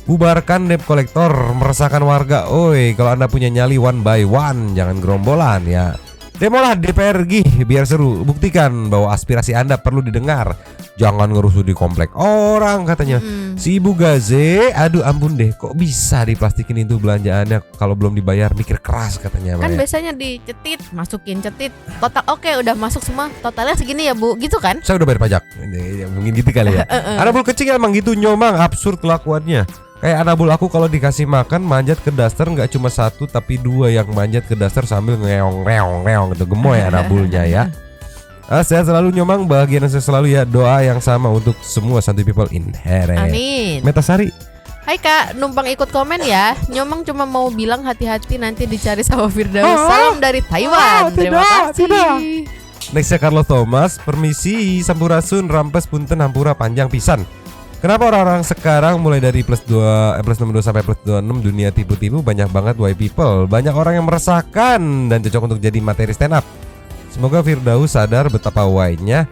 [SPEAKER 6] Bubarkan debt collector, meresahkan warga. Oi, kalau Anda punya nyali one by one, jangan gerombolan ya. Demolah DPR biar seru. Buktikan bahwa aspirasi Anda perlu didengar. Jangan ngerusuh di komplek orang katanya. Si Ibu Gaze, aduh ampun deh, kok bisa diplastikin itu belanjaannya kalau belum dibayar, mikir keras katanya.
[SPEAKER 7] Kan biasanya dicetit, masukin cetit. Total oke, udah masuk semua. Totalnya segini ya Bu, gitu kan?
[SPEAKER 6] Saya udah bayar pajak. Mungkin gitu kali ya. Anak bul kecil emang gitu Nyomang, absurd kelakuannya. Kayak anak bul aku kalau dikasih makan manjat ke daster nggak cuma satu tapi 2 yang manjat ke daster sambil ngeong gitu. Gemoy anak bulnya ya. Sehat selalu Nyomang, bahagia dan sehat selalu ya. Doa yang sama untuk semua Santuy People in here.
[SPEAKER 7] Amin.
[SPEAKER 6] Metasari.
[SPEAKER 7] Hai Kak, numpang ikut komen ya. Nyomang cuma mau bilang hati-hati nanti dicari sama Firdaus. Salam dari Taiwan. Terima kasih.
[SPEAKER 6] Nextnya Carlos Thomas. Permisi Sampurasun Rampes Punten Hampura panjang pisan. Kenapa orang-orang sekarang mulai dari plus 62 sampai plus 26 dunia tipu-tipu banyak banget white people. Banyak orang yang meresahkan dan cocok untuk jadi materi stand up. Semoga Firdaus sadar betapa why-nya.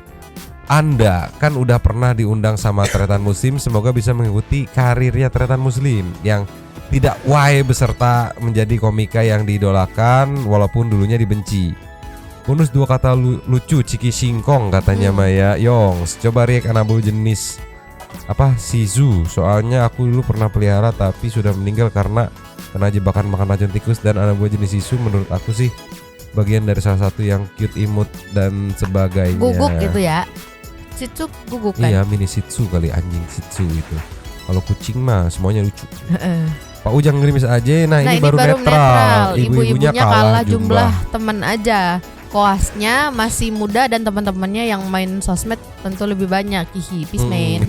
[SPEAKER 6] Anda kan udah pernah diundang sama Tretan Muslim. Semoga bisa mengikuti karirnya Tretan Muslim yang tidak why beserta menjadi komika yang diidolakan walaupun dulunya dibenci. Bonus 2 kata lucu Ciki Singkong katanya Maya Yongs. Coba react anabul jenis Shih Tzu. Soalnya aku dulu pernah pelihara tapi sudah meninggal karena kena jebakan makan racun tikus, dan anak buah jenis Shih Tzu menurut aku sih bagian dari salah satu yang cute, imut dan sebagainya.
[SPEAKER 7] Guguk gitu ya. Shih Tzu guguk kan?
[SPEAKER 6] Iya, mini Shih Tzu kali, anjing Shih Tzu itu. Kalau kucing mah semuanya lucu. Pak Ujang ngerimis aja. Nah, ini baru netral.
[SPEAKER 7] Ibu-ibunya kalah jumlah teman aja. Koasnya masih muda dan teman-temannya yang main sosmed tentu lebih banyak. Hihi, peace man.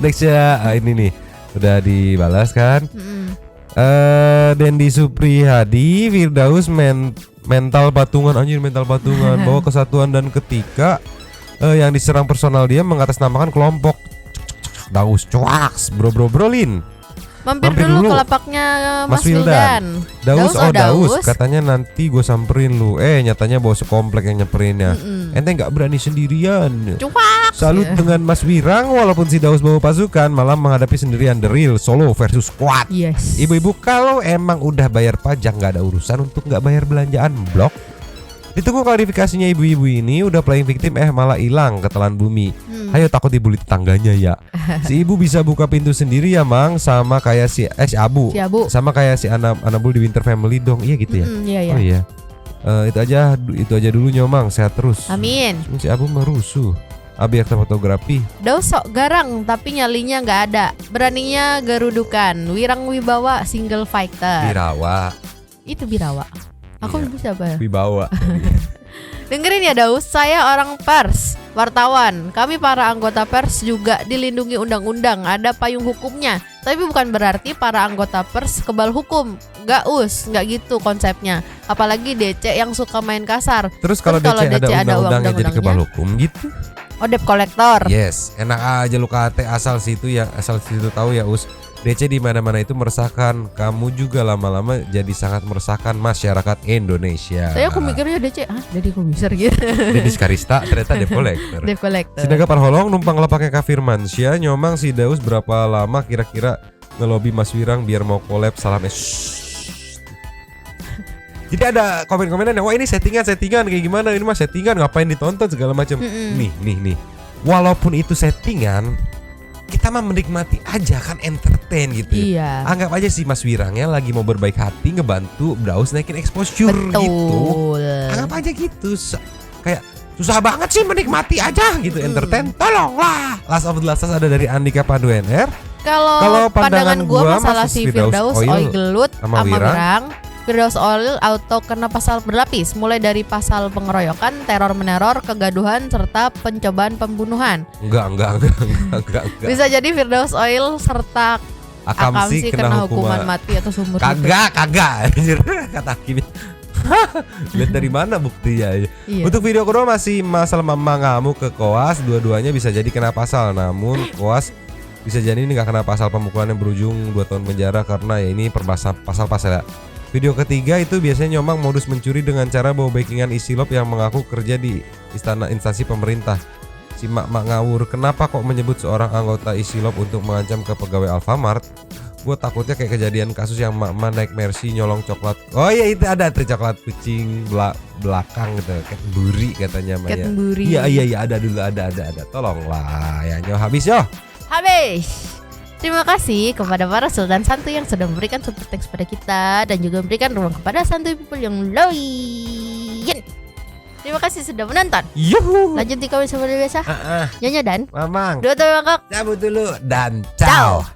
[SPEAKER 6] Next ya, ini nih udah dibalas kan. Dendi Suprihadi, Firdaus mental patungan, anjir mental patungan bahwa kesatuan dan ketika yang diserang personal dia mengatasnamakan kelompok. Daus coaks brolin.
[SPEAKER 7] Mampir dulu ke lapaknya Mas Wildan.
[SPEAKER 6] Daus katanya nanti gue samperin lu. Nyatanya bawa sekomplek yang nyemperinnya. Ente nggak berani sendirian.
[SPEAKER 7] Cuak.
[SPEAKER 6] Salut dengan Mas Wirang, walaupun si Daus bawa pasukan malah menghadapi sendirian, the real solo versus squad.
[SPEAKER 7] Yes.
[SPEAKER 6] Ibu-ibu kalau emang udah bayar pajak nggak ada urusan untuk nggak bayar belanjaan blok. Ditunggu klarifikasinya ibu-ibu ini, udah playing victim malah hilang ketelan bumi. Ayo takut dibully tetangganya ya. Si ibu bisa buka pintu sendiri ya Mang, sama kayak si Abu. Sama kayak si Anabul di Winter Family dong. Iya gitu ya.
[SPEAKER 7] Iya.
[SPEAKER 6] Oh iya. Itu aja dulu Nyomang, sehat terus.
[SPEAKER 7] Amin.
[SPEAKER 6] Si Abu merusuh. Abi aktor fotografi.
[SPEAKER 7] Daus sok garang tapi nyalinya nggak ada. Beraninya garudukan. Wirang Wibawa single fighter.
[SPEAKER 6] Birawa.
[SPEAKER 7] Itu Birawa. Aku bisa apa?
[SPEAKER 6] Wibawa.
[SPEAKER 7] Dengerin ya Daus, saya orang pers, wartawan. Kami para anggota pers juga dilindungi undang-undang, ada payung hukumnya. Tapi bukan berarti para anggota pers kebal hukum. Nggak gitu konsepnya. Apalagi DC yang suka main kasar.
[SPEAKER 6] Terus kalau DC ada undang-undangnya jadi kebal hukum gitu?
[SPEAKER 7] Oh, debt collector.
[SPEAKER 6] Yes, enak aja lu kate asal situ tahu ya Us. DC di mana-mana itu meresahkan. Kamu juga lama-lama jadi sangat meresahkan masyarakat Indonesia.
[SPEAKER 7] Aku mikirnya DC, jadi komisar gitu.
[SPEAKER 6] Dedis Karista ternyata debt collector.
[SPEAKER 7] Debt collector.
[SPEAKER 6] Sinaga Parholong numpang lapaknya Kak Firmansyah. Nyomang si Daus berapa lama kira-kira ngelobi Mas Wirang biar mau collab salam Jadi ada komen-komenan, wah ini settingan kayak gimana, ini mah settingan ngapain ditonton segala macam. Nih. Walaupun itu settingan, kita mah menikmati aja kan, entertain gitu.
[SPEAKER 7] Iya.
[SPEAKER 6] Anggap aja sih Mas Wirangnya lagi mau berbaik hati ngebantu Daus naikin exposure.
[SPEAKER 7] Betul.
[SPEAKER 6] Gitu. Anggap aja gitu. Kayak susah banget sih menikmati aja gitu, entertain. Tolonglah. Last of the Last ada dari Andika Pandu NR.
[SPEAKER 7] Kalau pandangan gua masalah si Firdaus Oil gelut sama Wirang. Firdaus Oil auto kena pasal berlapis, mulai dari pasal pengeroyokan, teror meneror, kegaduhan, serta pencobaan pembunuhan.
[SPEAKER 6] Enggak.
[SPEAKER 7] Bisa jadi Firdaus Oil serta Akamsi kena hukuman mati atau seumur hidup.
[SPEAKER 6] Kagak. Kata Hakim. Lihat dari mana buktinya. Iya. Untuk video kedua masih masalah mama ngamuk ke Koas, dua-duanya bisa jadi kena pasal. Namun Koas bisa jadi ini nggak kena pasal pemukulan yang berujung 2 tahun penjara karena ya ini pasal-pasal ya. Video ketiga itu biasanya Nyomang modus mencuri dengan cara bawa backingan Isilop yang mengaku kerja di istana instansi pemerintah. Si mak ngawur, kenapa kok menyebut seorang anggota Isilop untuk mengancam ke pegawai Alfamart? Gue takutnya kayak kejadian kasus yang mak naik Mercy nyolong coklat. Oh iya itu ada coklat kucing belakang gitu, Cadbury katanya Maya.
[SPEAKER 7] Cadbury.
[SPEAKER 6] Iya ada dulu ada. Tolonglah ya habis yo.
[SPEAKER 7] Habis. Terima kasih kepada para sultan santuy yang sudah memberikan support teks pada kita dan juga memberikan ruang kepada santuy people yang loyal. Terima kasih sudah menonton.
[SPEAKER 6] Yuhu.
[SPEAKER 7] Lanjut di komen seperti biasa. Nyonya dan
[SPEAKER 6] Mamang.
[SPEAKER 7] 2 tahun Bangkok.
[SPEAKER 6] Cabut dulu dan ciao.